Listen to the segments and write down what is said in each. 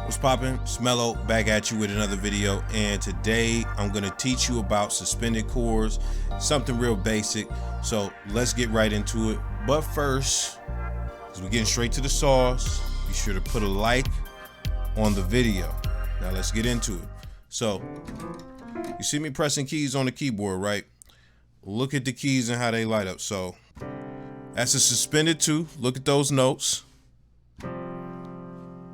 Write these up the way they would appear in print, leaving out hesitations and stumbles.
What's poppin'? It's Mello back at you with another video, and today I'm gonna teach you about suspended chords, something real basic. So let's get right into it. But first, as we're getting straight to the sauce, be sure to put a like on the video. Now let's get into it. So you see me pressing keys on the keyboard, right? Look at the keys and how they light up. So that's a suspended 2. Look at those notes.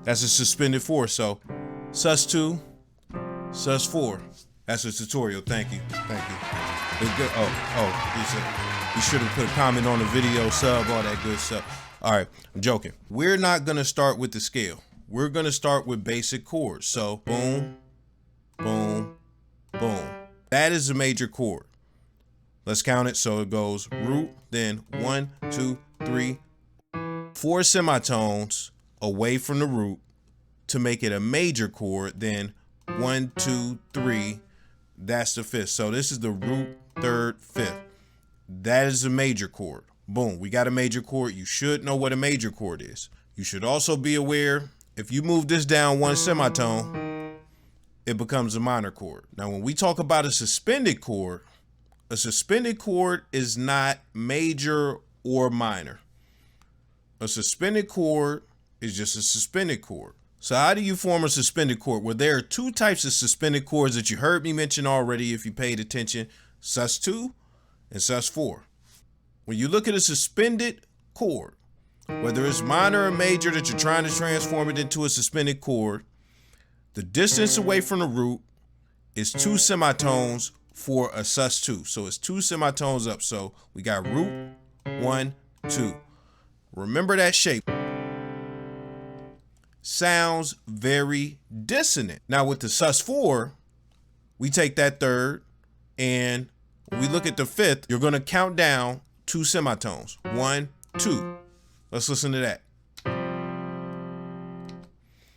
That's a suspended 4. So sus 2, sus 4. That's a tutorial. Thank you. Thank you. It's good. You should have put a comment on the video, sub, all that good stuff. All right, I'm joking. We're not gonna start with the scale. We're gonna start with basic chords. So boom, boom, boom. That is a major chord. Let's count it. So it goes root, then 1, 2, 3, 4 semitones away from the root to make it a major chord, then 1, 2, 3, that's the 5th. So this is the root, 3rd, 5th. That is a major chord. Boom, we got a major chord. You should know what a major chord is. You should also be aware, if you move this down 1 semitone, it becomes a minor chord. Now, when we talk about a suspended chord is not major or minor. A suspended chord is just a suspended chord. So how do you form a suspended chord? Well, there are 2 types of suspended chords that you heard me mention already if you paid attention: sus 2 and sus 4. When you look at a suspended chord, whether it's minor or major that you're trying to transform it into a suspended chord, the distance away from the root is 2 semitones for a sus 2. So it's 2 semitones up. So we got root, 1, 2. Remember that shape. Sounds very dissonant. Now with the sus 4, we take that 3rd, and when we look at the 5th, you're gonna count down 2 semitones. 1, 2. Let's listen to that.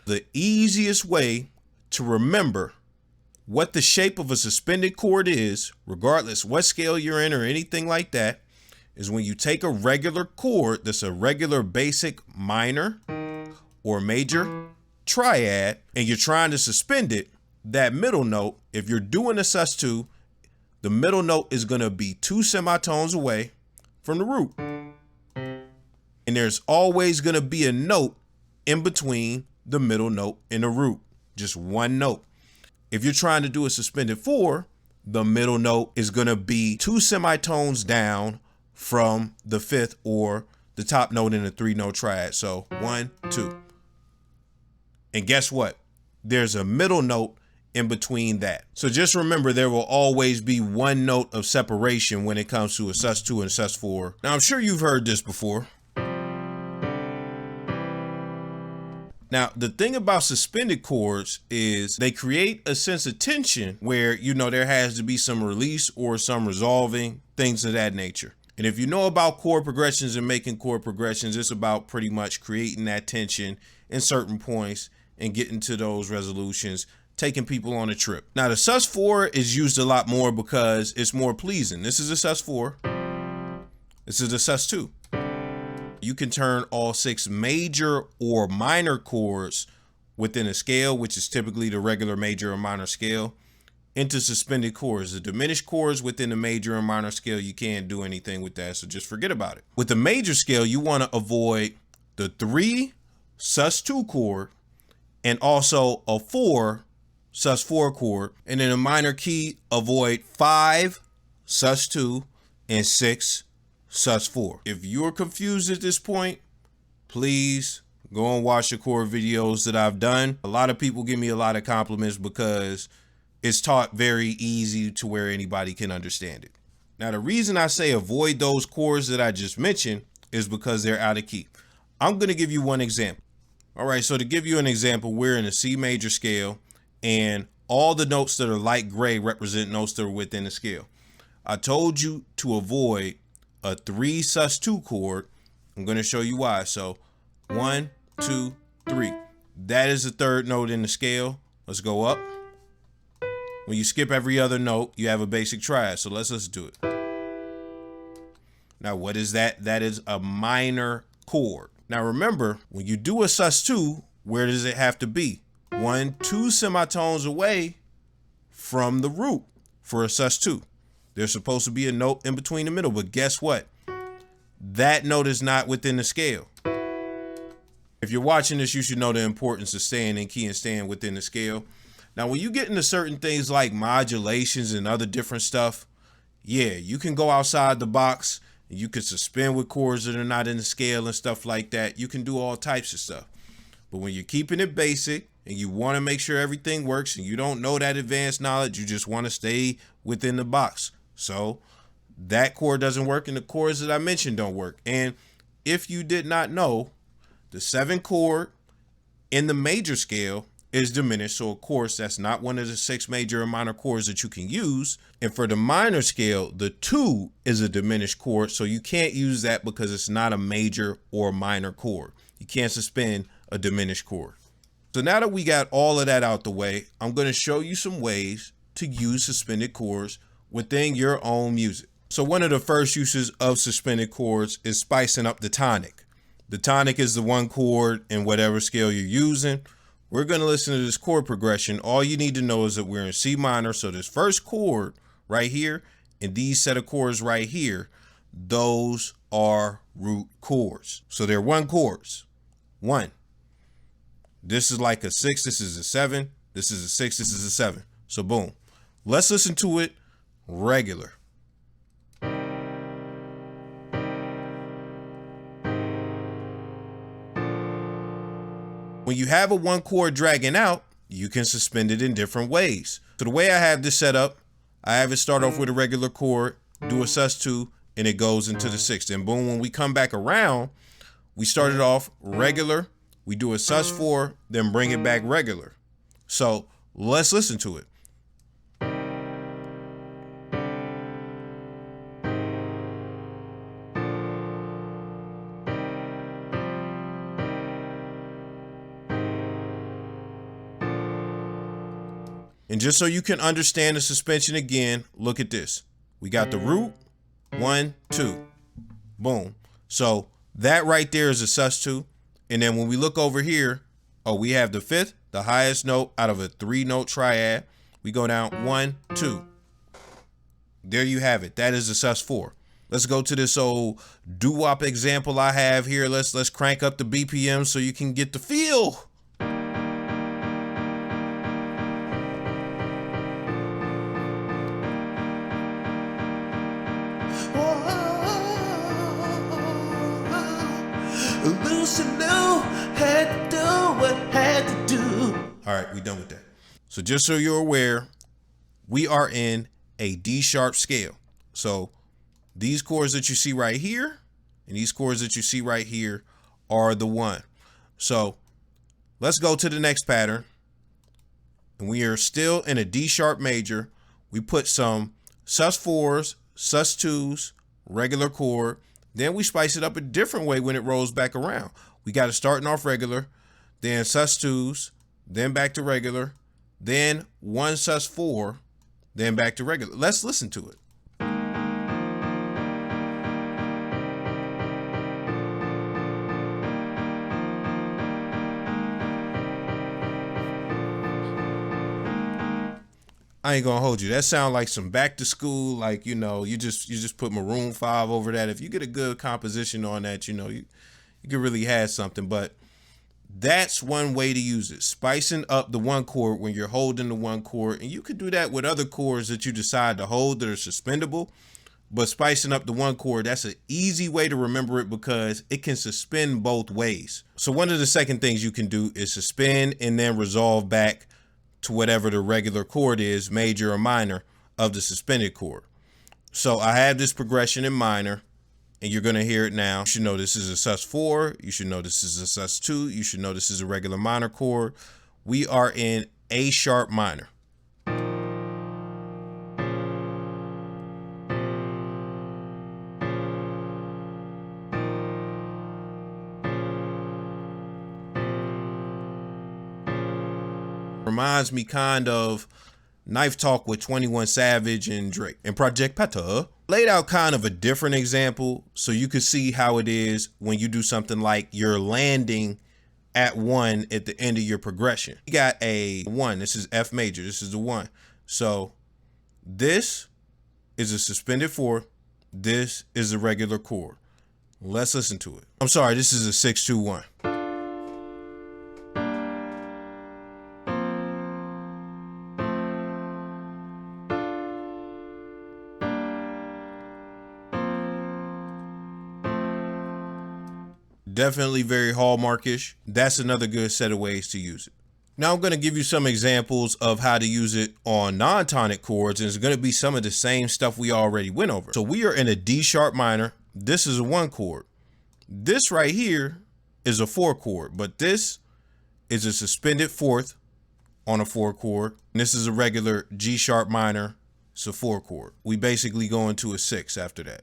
The easiest way to remember what the shape of a suspended chord is, regardless what scale you're in or anything like that, is when you take a regular chord that's a regular basic minor or major triad, and you're trying to suspend it, that middle note, if you're doing a sus 2, the middle note is gonna be 2 semitones away from the root. And there's always gonna be a note in between the middle note and the root, just one note. If you're trying to do a suspended 4, the middle note is gonna be 2 semitones down from the 5th or the top note in a 3-note triad. So 1, 2. And guess what? There's a middle note in between that. So just remember, there will always be one note of separation when it comes to a sus 2 and sus 4. Now, I'm sure you've heard this before. Now, the thing about suspended chords is they create a sense of tension where, you know, there has to be some release or some resolving, things of that nature. And if you know about chord progressions and making chord progressions, it's about pretty much creating that tension in certain points and getting to those resolutions, taking people on a trip. Now, the sus 4 is used a lot more because it's more pleasing. This is a sus 4. This is a sus 2. You can turn all 6 major or minor chords within a scale, which is typically the regular major or minor scale, into suspended chords. The diminished chords within the major and minor scale, you can't do anything with that, so just forget about it. With the major scale, you want to avoid the 3 sus 2 chord and also a 4 sus 4 chord. And in a minor key, avoid 5 sus 2 and 6 sus 4. If you're confused at this point, please go and watch the chord videos that I've done. A lot of people give me a lot of compliments because it's taught very easy to where anybody can understand it. Now, the reason I say avoid those chords that I just mentioned is because they're out of key. I'm going to give you one example. All right, so to give you an example, we're in a C major scale, and all the notes that are light gray represent notes that are within the scale. I told you to avoid a 3 sus 2 chord. I'm going to show you why. So 1, 2, 3. That is the 3rd note in the scale. Let's go up. When you skip every other note, you have a basic triad. So let's do it. Now, what is that? That is a minor chord. Now remember, when you do a sus2, where does it have to be? 2 semitones away from the root for a sus2. There's supposed to be a note in between the middle, but guess what? That note is not within the scale. If you're watching this, you should know the importance of staying in key and staying within the scale. Now, when you get into certain things like modulations and other different stuff, yeah, you can go outside the box and you can suspend with chords that are not in the scale and stuff like that. You can do all types of stuff. But when you're keeping it basic and you want to make sure everything works and you don't know that advanced knowledge, you just want to stay within the box. So that chord doesn't work and the chords that I mentioned don't work. And if you did not know, the 7 chord in the major scale is diminished. So of course, that's not one of the 6 major or minor chords that you can use. And for the minor scale, the 2 is a diminished chord. So you can't use that because it's not a major or minor chord. You can't suspend a diminished chord. So now that we got all of that out the way, I'm going to show you some ways to use suspended chords within your own music. So one of the first uses of suspended chords is spicing up the tonic. The tonic is the 1 chord in whatever scale you're using. We're going to listen to this chord progression. All you need to know is that we're in C minor. So this first chord right here and these set of chords right here, those are root chords. So they're 1 chords. 1. This is like a 6. This is a 7. This is a 6. This is a 7. So boom. Let's listen to it regular. When you have a 1 chord dragging out, you can suspend it in different ways. So the way I have this set up, I have it start off with a regular chord, do a sus2, and it goes into the 6th. And boom, when we come back around, we started off regular, we do a sus4, then bring it back regular. So let's listen to it. And just so you can understand the suspension again, look at this. We got the root, 1, 2, boom. So that right there is a sus2. And then when we look over here, oh, we have the 5th, the highest note out of a 3-note triad. We go down 1, 2. There you have it. That is a sus4. Let's go to this old doo-wop example I have here. Let's crank up the BPM so you can get the feel. All right, we done with that. So just so you're aware, we are in a D sharp scale. So these chords that you see right here and these chords that you see right here are the 1. So let's go to the next pattern. And we are still in a D sharp major. We put some sus4s, sus2s, regular chord. Then we spice it up a different way when it rolls back around. We got it starting off regular, then sus2s, then back to regular, then 1 sus4, then back to regular. Let's listen to it. I ain't gonna hold you. That sound like some back to school, like, you know, you just put Maroon 5 over that. If you get a good composition on that, you know, you could really have something. But that's one way to use it. Spicing up the 1 chord when you're holding the 1 chord. And you could do that with other chords that you decide to hold that are suspendable. But spicing up the 1 chord, that's an easy way to remember it because it can suspend both ways. So one of the second things you can do is suspend and then resolve back to whatever the regular chord is, major or minor, of the suspended chord. So I have this progression in minor, and you're going to hear it now. You should know this is a sus4. You should know this is a sus2. You should know this is a regular minor chord. We are in A sharp minor. Reminds me kind of Knife Talk with 21 Savage and Drake and Project Pata. Laid out kind of a different example so you could see how it is when you do something like you're landing at 1 at the end of your progression. You got a 1. This is F major. This is the 1. So this is a suspended 4th. This is a regular chord. Let's listen to it. I'm sorry, this is a 6-2-1. Definitely very hallmarkish. That's another good set of ways to use it. Now I'm going to give you some examples of how to use it on non-tonic chords, and it's going to be some of the same stuff we already went over. So we are in a D sharp minor. This is a 1 chord. This right here is a 4 chord, but this is a suspended 4th on a 4 chord. And this is a regular G sharp minor. It's a 4 chord. We basically go into a 6 after that.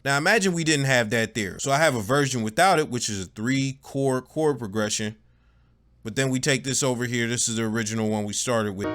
Now imagine we didn't have that there. So I have a version without it, which is a 3-chord chord progression. But then we take this over here. This is the original one we started with.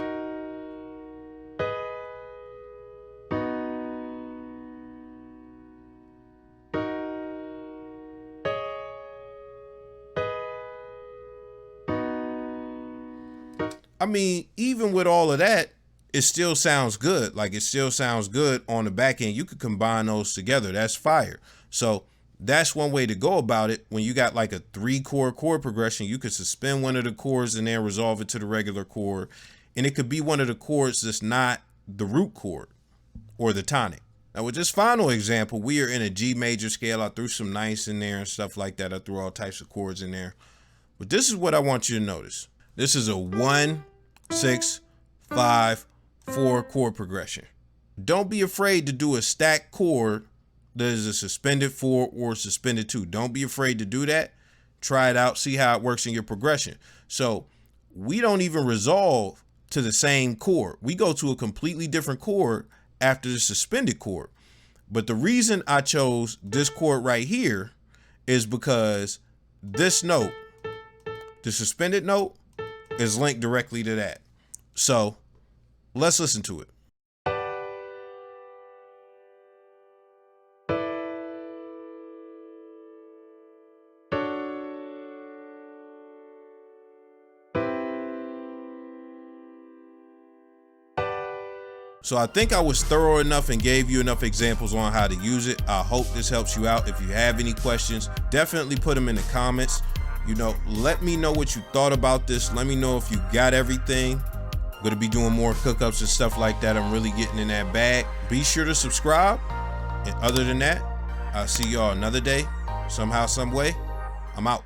I mean, even with all of that, it still sounds good. Like, it still sounds good on the back end. You could combine those together. That's fire. So that's one way to go about it. When you got like a 3-chord chord progression, you could suspend one of the chords and then resolve it to the regular chord. And it could be one of the chords that's not the root chord or the tonic. Now with this final example, we are in a G major scale. I threw some ninths in there and stuff like that. I threw all types of chords in there. But this is what I want you to notice. This is a 1, 6, 5, 4 chord progression. Don't be afraid to do a stacked chord that is a suspended 4 or suspended 2. Don't be afraid to do that. Try it out, see how it works in your progression. So we don't even resolve to the same chord. We go to a completely different chord after the suspended chord. But the reason I chose this chord right here is because this note, the suspended note, is linked directly to that. So let's listen to it. So I think I was thorough enough and gave you enough examples on how to use it. I hope this helps you out. If you have any questions, definitely put them in the comments. You know, let me know what you thought about this. Let me know if you got everything. I'm gonna be doing more cookups and stuff like that. I'm really getting in that bag. Be sure to subscribe. And other than that, I'll see y'all another day. Somehow, some way. I'm out.